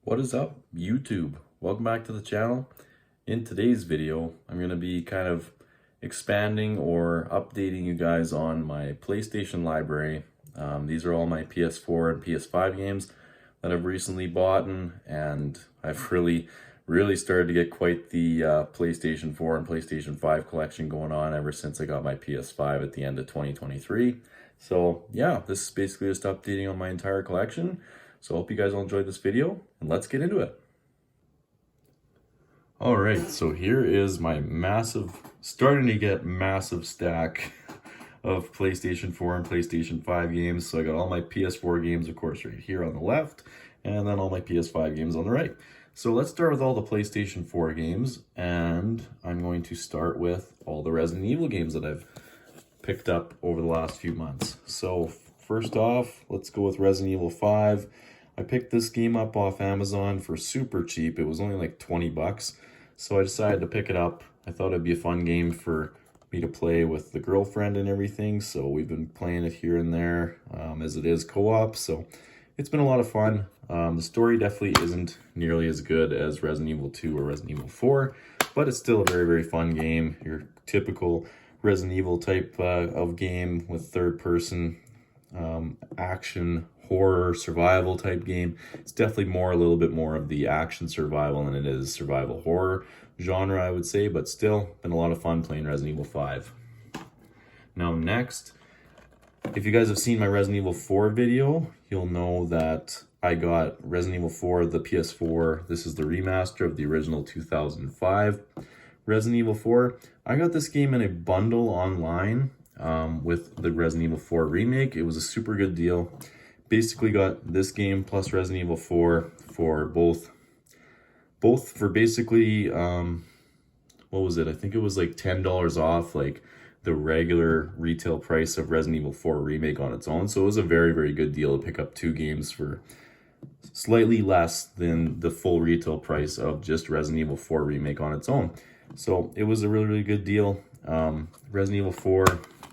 What is up, YouTube? Welcome back to the channel. In today's video, I'm going to be kind of expanding or updating you guys on my PlayStation library. These are all my PS4 and PS5 games that I've recently bought, and I've really started to get quite the PlayStation 4 and PlayStation 5 collection going on ever since I got my PS5 at the end of 2023. So yeah, this is basically just updating on my entire collection. So I hope you guys all enjoyed this video, and let's get into it. All right, so here is my starting to get massive stack of PlayStation 4 and PlayStation 5 games. So I got all my PS4 games, of course, right here on the left, and then all my PS5 games on the right. So let's start with all the PlayStation 4 games, and I'm going to start with all the Resident Evil games that I've picked up over the last few months. So first off, let's go with Resident Evil 5. I picked this game up off Amazon for super cheap. It was only like 20 bucks. So I decided to pick it up. I thought it'd be a fun game for me to play with the girlfriend and everything. So we've been playing it here and there as it is co-op. So it's been a lot of fun. The story definitely isn't nearly as good as Resident Evil 2 or Resident Evil 4, but it's still a very, very fun game. Your typical Resident Evil type of game with third person action, horror, survival type game. It's definitely a little bit more of the action survival than it is survival horror genre, I would say, but still been a lot of fun playing Resident Evil 5. Now next, if you guys have seen my Resident Evil 4 video, you'll know that I got Resident Evil 4, the PS4. This is the remaster of the original 2005 Resident Evil 4. I got this game in a bundle online with the Resident Evil 4 remake. It was a super good deal. Basically got this game plus Resident Evil 4 for both for basically what was it? I think it was like $10 off like the regular retail price of Resident Evil 4 remake on its own. So it was a very, very good deal to pick up two games for slightly less than the full retail price of just Resident Evil 4 remake on its own. So it was a really, really good deal. Resident Evil 4,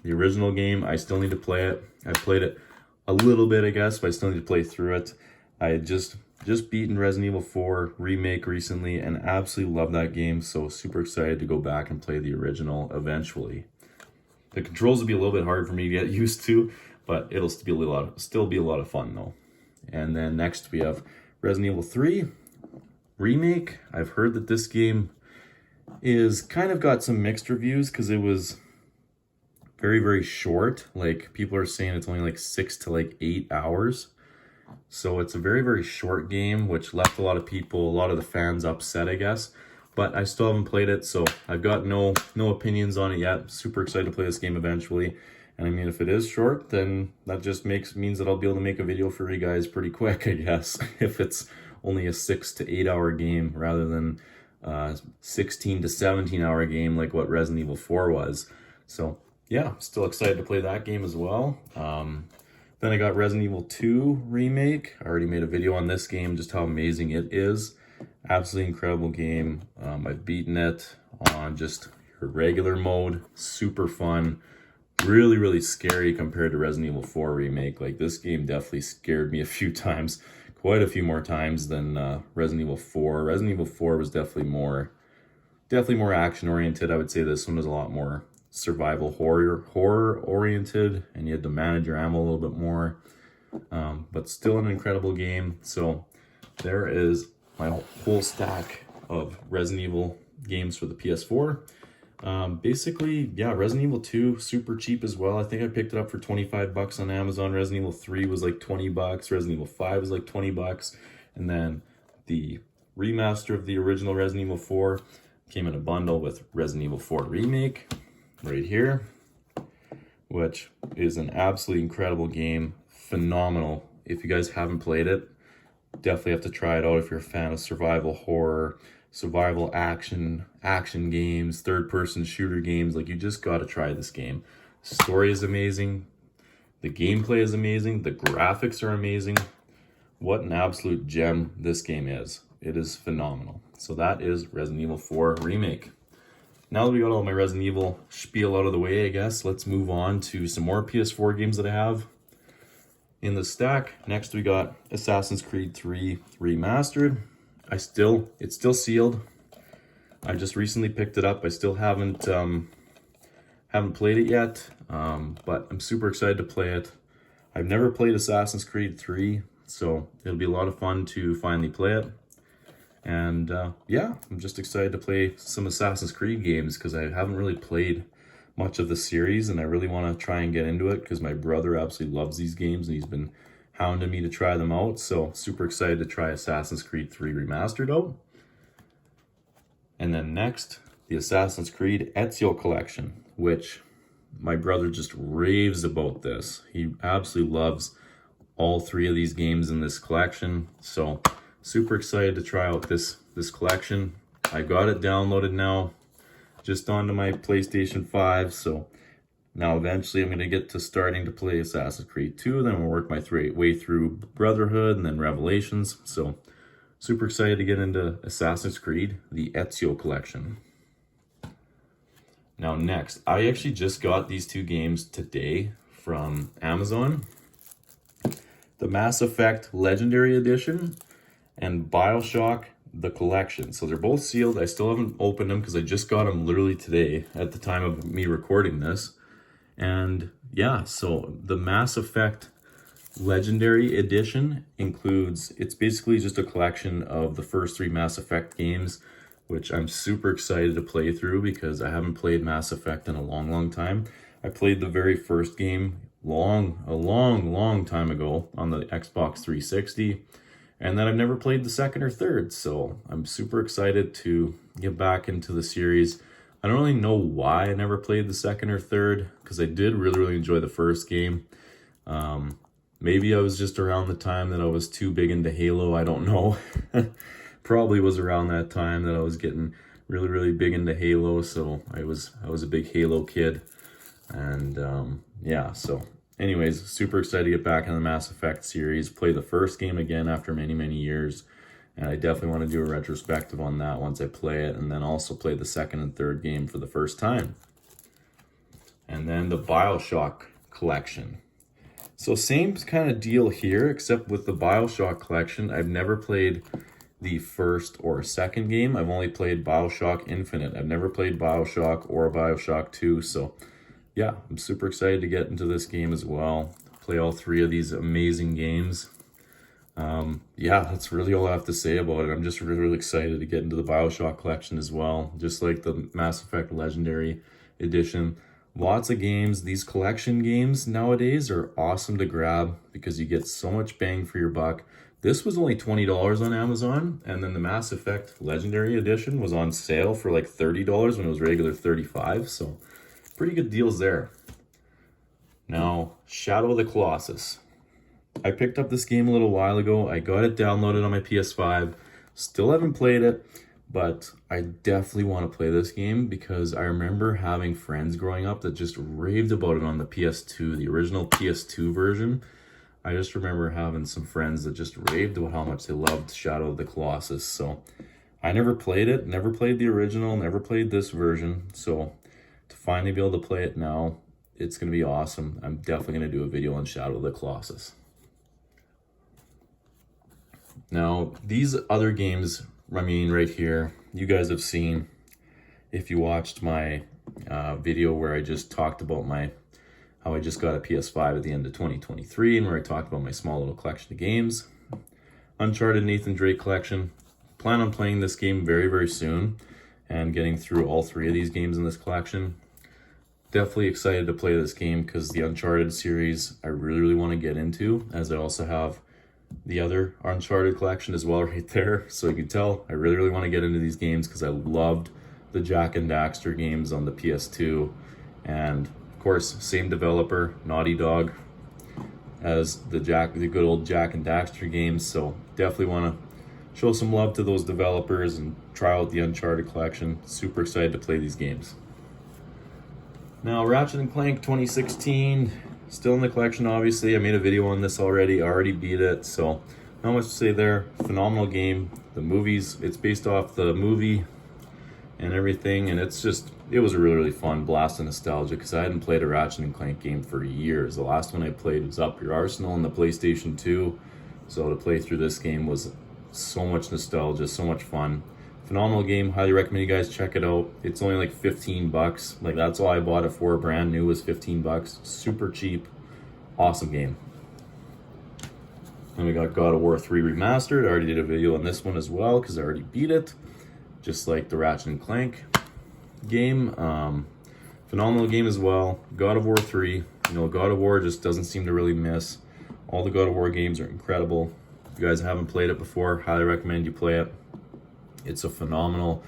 the original game, I still need to play it. I played it a little bit, I guess, but I still need to play through it. I had just beaten Resident Evil 4 remake recently and absolutely love that game. So super excited to go back and play the original eventually. The controls will be a little bit hard for me to get used to, but it'll still be a lot of fun though. And then next we have Resident Evil 3 remake. I've heard that this game is kind of got some mixed reviews because it was very, very short. Like people are saying it's only like 6 to 8 hours. So it's a very, very short game, which left a lot of the fans upset, I guess. But I still haven't played it, so I've got no opinions on it yet. Super excited to play this game eventually. And I mean, if it is short, then that just means that I'll be able to make a video for you guys pretty quick, I guess. If it's only a 6 to 8 hour game rather than 16 to 17 hour game like what Resident Evil 4 was. So yeah, still excited to play that game as well. Then I got Resident Evil 2 remake. I already made a video on this game, just how amazing it is. Absolutely incredible game. I've beaten it on just your regular mode. Super fun. Really, really scary compared to Resident Evil 4 remake. Like this game definitely scared me a few times. Quite a few more times than Resident Evil 4. Resident Evil 4 was definitely more action oriented. I would say this one was a lot more survival horror oriented, and you had to manage your ammo a little bit more. But still an incredible game. So there is my whole stack of Resident Evil games for the PS4. Basically, yeah, Resident Evil 2, super cheap as well. I think I picked it up for 25 bucks on Amazon. Resident Evil 3 was like 20 bucks. Resident Evil 5 was like 20 bucks. And then the remaster of the original Resident Evil 4 came in a bundle with Resident Evil 4 Remake right here, which is an absolutely incredible game. Phenomenal. If you guys haven't played it, definitely have to try it out if you're a fan of survival horror, survival action games, third-person shooter games. Like, you just got to try this game. The story is amazing. The gameplay is amazing. The graphics are amazing. What an absolute gem this game is. It is phenomenal. So that is Resident Evil 4 Remake. Now that we got all my Resident Evil spiel out of the way, I guess, let's move on to some more PS4 games that I have. In the stack, next we got Assassin's Creed 3 Remastered. It's still sealed. I just recently picked it up. I still haven't played it yet, but I'm super excited to play it. I've never played Assassin's Creed 3, so it'll be a lot of fun to finally play it. And yeah, I'm just excited to play some Assassin's Creed games because I haven't really played much of the series, and I really want to try and get into it because my brother absolutely loves these games and he's been hounding me to try them out. So super excited to try Assassin's Creed 3 Remastered out. And then next, the Assassin's Creed Ezio Collection, which my brother just raves about this. He absolutely loves all 3 of these games in this collection. So super excited to try out this collection. I got it downloaded now, just onto my PlayStation 5. So now eventually I'm going to get to starting to play Assassin's Creed 2. Then we'll work my way through Brotherhood and then Revelations. So super excited to get into Assassin's Creed, the Ezio Collection. Now next, I actually just got these 2 games today from Amazon. The Mass Effect Legendary Edition and Bioshock the Collection. So they're both sealed. I still haven't opened them because I just got them literally today at the time of me recording this. And yeah, so the Mass Effect Legendary Edition includes, it's basically just a collection of the first 3 Mass Effect games, which I'm super excited to play through because I haven't played Mass Effect in a long time. I played the very first game a long time ago on the Xbox 360, and then I've never played the second or third, so I'm super excited to get back into the series. I don't really know why I never played the second or third, because I did really enjoy the first game. Maybe I was just around the time that I was too big into Halo, I don't know. Probably was around that time that I was getting really big into Halo, so I was a big Halo kid. And yeah, so anyways, super excited to get back in the Mass Effect series, play the first game again after many years, and I definitely want to do a retrospective on that once I play it, and then also play the second and third game for the first time. And then the Bioshock Collection. So same kind of deal here, except with the Bioshock Collection, I've never played the first or second game. I've only played Bioshock Infinite. I've never played Bioshock or Bioshock 2, so yeah, I'm super excited to get into this game as well. Play all 3 of these amazing games. Yeah, that's really all I have to say about it. I'm just really excited to get into the Bioshock Collection as well, just like the Mass Effect Legendary Edition. Lots of games. These collection games nowadays are awesome to grab because you get so much bang for your buck. This was only $20 on Amazon, and then the Mass Effect Legendary Edition was on sale for like $30 when it was regular $35, so pretty good deals there. Now, Shadow of the Colossus. I picked up this game a little while ago. I got it downloaded on my PS5. Still haven't played it, but I definitely want to play this game because I remember having friends growing up that just raved about it on the PS2, the original PS2 version. I just remember having some friends that just raved about how much they loved Shadow of the Colossus. So I never played it, never played the original, never played this version. So to finally be able to play it now, it's going to be awesome. I'm definitely going to do a video on Shadow of the Colossus. Now, these other games, I mean, right here, you guys have seen if you watched my video where I just talked about how I just got a PS5 at the end of 2023 and where I talked about my small little collection of games. Uncharted Nathan Drake collection. Plan on playing this game very soon and getting through all 3 of these games in this collection. Definitely excited to play this game because the Uncharted series I really want to get into, as I also have the other Uncharted collection as well right there. So you can tell I really want to get into these games because I loved the Jak and Daxter games on the PS2, and of course same developer, Naughty Dog, as the good old Jak and Daxter games. So definitely want to show some love to those developers and try out the Uncharted collection. Super excited to play these games. Now, Ratchet and Clank 2016, still in the collection, obviously. I made a video on this already. I already beat it, so not much to say there. Phenomenal game. The movies, it's based off the movie and everything, and it was a really fun blast of nostalgia because I hadn't played a Ratchet and Clank game for years. The last one I played was Up Your Arsenal on the PlayStation 2, so to play through this game was so much nostalgia, so much fun. Phenomenal game, highly recommend you guys check it out. It's only like 15 bucks, like that's all I bought it for, brand new was 15 bucks, super cheap, awesome game. And we got God of War 3 Remastered. I already did a video on this one as well because I already beat it, just like the Ratchet and Clank game. Phenomenal game as well. God of War 3, God of War just doesn't seem to really miss. All the God of War games are incredible. If you guys haven't played it before, highly recommend you play it. It's a phenomenal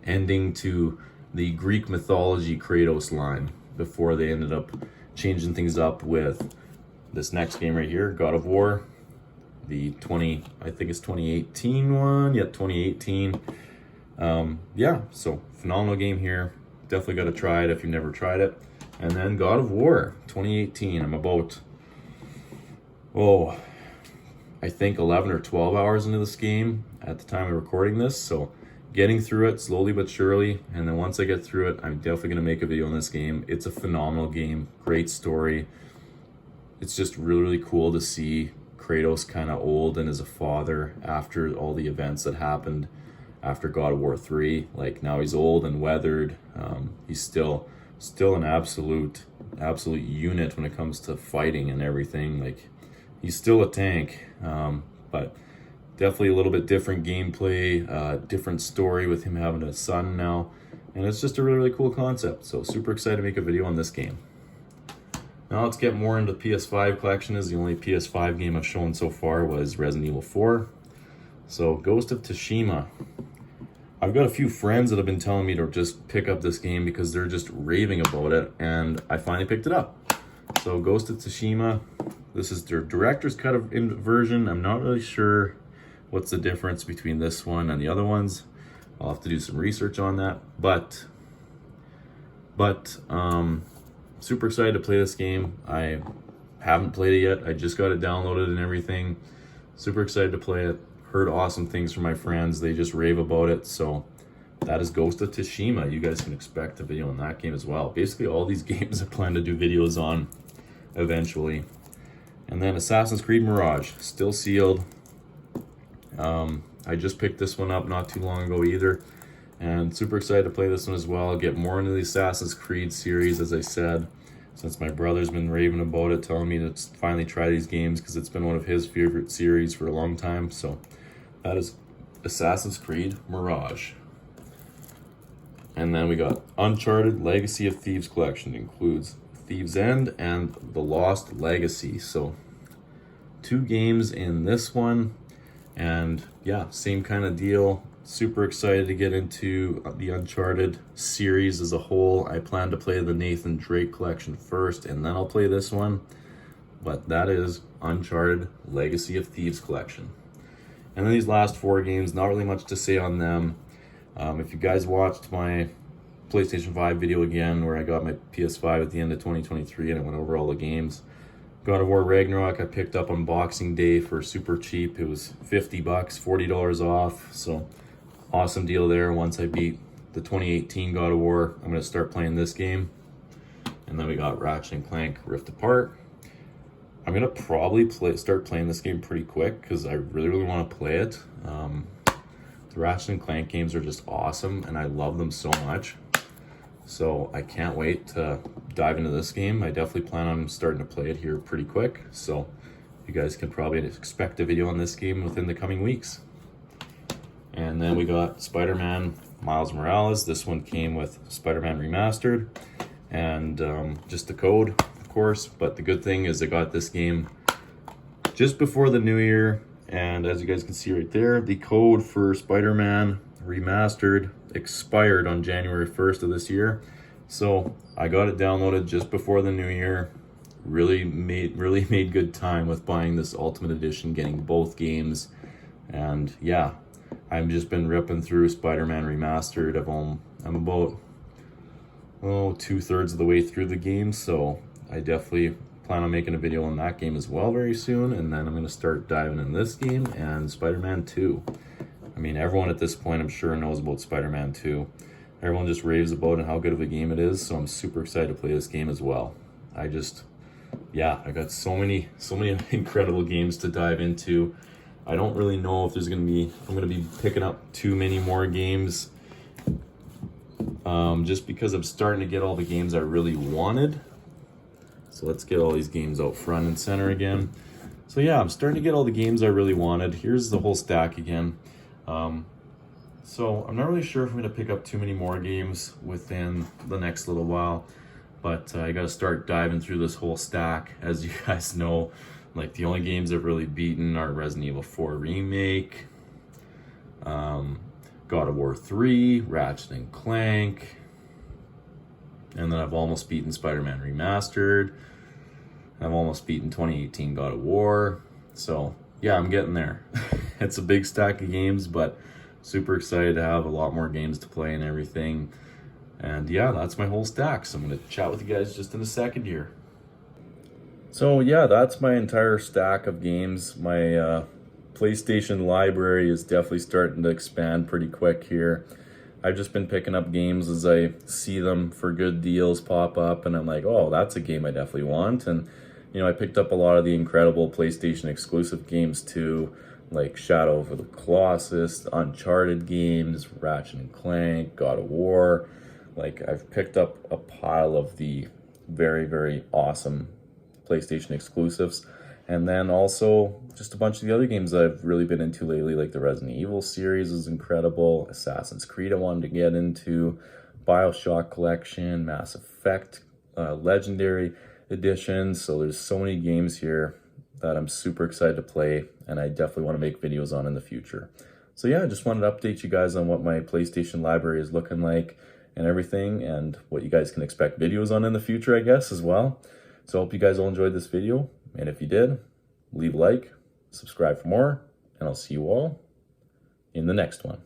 ending to the Greek mythology Kratos line before they ended up changing things up with this next game right here, God of War, the I think it's 2018 one, yeah, 2018. Yeah, so phenomenal game here. Definitely got to try it if you've never tried it. And then God of War 2018. I'm about, I think 11 or 12 hours into this game at the time of recording this. So getting through it slowly but surely. And then once I get through it, I'm definitely going to make a video on this game. It's a phenomenal game. Great story. It's just really cool to see Kratos kind of old and as a father after all the events that happened after God of War 3. Like now he's old and weathered. He's still an absolute unit when it comes to fighting and everything. Like he's still a tank, but definitely a little bit different gameplay, different story with him having a son now, and it's just a really cool concept. So super excited to make a video on this game. Now let's get more into PS5 collection. Is the only PS5 game I've shown so far was Resident Evil 4. So Ghost of Tsushima. I've got a few friends that have been telling me to just pick up this game because they're just raving about it, and I finally picked it up. So Ghost of Tsushima, this is their director's cut version. I'm not really sure what's the difference between this one and the other ones. I'll have to do some research on that, but super excited to play this game. I haven't played it yet. I just got it downloaded and everything. Super excited to play it. Heard awesome things from my friends. They just rave about it. So that is Ghost of Tsushima. You guys can expect a video on that game as well. Basically all these games I plan to do videos on eventually. And then Assassin's Creed Mirage, still sealed. I just picked this one up not too long ago either, and super excited to play this one as well. Get more into the Assassin's Creed series, as I said, since my brother's been raving about it, telling me to finally try these games because it's been one of his favorite series for a long time. So that is Assassin's Creed Mirage. And then we got Uncharted Legacy of Thieves collection. It includes Thieves End and The Lost Legacy. So 2 games in this one, and yeah, same kind of deal. Super excited to get into the Uncharted series as a whole. I plan to play the Nathan Drake collection first, and then I'll play this one. But that is Uncharted Legacy of Thieves collection. And then these last 4 games, not really much to say on them. If you guys watched my PlayStation 5 video again, where I got my PS5 at the end of 2023 and I went over all the games. God of War Ragnarok I picked up on Boxing Day for super cheap. It was 50 bucks, $40 off. So awesome deal there. Once I beat the 2018 God of War, I'm going to start playing this game. And then we got Ratchet and Clank Rift Apart. I'm going to probably start playing this game pretty quick because I really want to play it. The Ratchet and Clank games are just awesome and I love them so much. So I can't wait to dive into this game. I definitely plan on starting to play it here pretty quick. So you guys can probably expect a video on this game within the coming weeks. And then we got Spider-Man Miles Morales. This one came with Spider-Man Remastered and just the code, of course. But the good thing is I got this game just before the new year. And as you guys can see right there, the code for Spider-Man Remastered expired on January 1st of this year. So I got it downloaded just before the new year. Really made good time with buying this Ultimate Edition, getting both games. And yeah, I've just been ripping through Spider-Man Remastered. I'm about 2/3 of the way through the game, so I definitely plan on making a video on that game as well very soon. And then I'm going to start diving in this game and Spider-Man 2. I mean, everyone at this point I'm sure knows about Spider-Man 2. everyone just raves about and how good of a game it is. So I'm super excited to play this game as well. Yeah, I got so many incredible games to dive into. I don't really know if I'm gonna be picking up too many more games, just because I'm starting to get all the games I really wanted. So let's get all these games out front and center again. So yeah, I'm starting to get all the games I really wanted. Here's the whole stack again. So I'm not really sure if I'm gonna pick up too many more games within the next little while, but I gotta start diving through this whole stack. As you guys know, like the only games I've really beaten are Resident Evil 4 Remake, God of War 3, Ratchet and Clank, and then I've almost beaten Spider-Man Remastered. I've almost beaten 2018 God of War. So yeah, I'm getting there. It's a big stack of games, but super excited to have a lot more games to play and everything. And yeah, that's my whole stack. So I'm going to chat with you guys just in a second here. So yeah, that's my entire stack of games. My PlayStation library is definitely starting to expand pretty quick here. I've just been picking up games as I see them for good deals pop up, and I'm like, oh, that's a game I definitely want. And you know, I picked up a lot of the incredible PlayStation exclusive games too, like Shadow of the Colossus, Uncharted games, Ratchet and Clank, God of War. Like, I've picked up a pile of the very awesome PlayStation exclusives. And then also just a bunch of the other games that I've really been into lately, like the Resident Evil series is incredible, Assassin's Creed I wanted to get into, Bioshock collection, Mass Effect Legendary Edition. So there's so many games here that I'm super excited to play, and I definitely want to make videos on in the future. So yeah, I just wanted to update you guys on what my PlayStation library is looking like and everything, and what you guys can expect videos on in the future, I guess, as well. So I hope you guys all enjoyed this video, and if you did, leave a like, subscribe for more, and I'll see you all in the next one.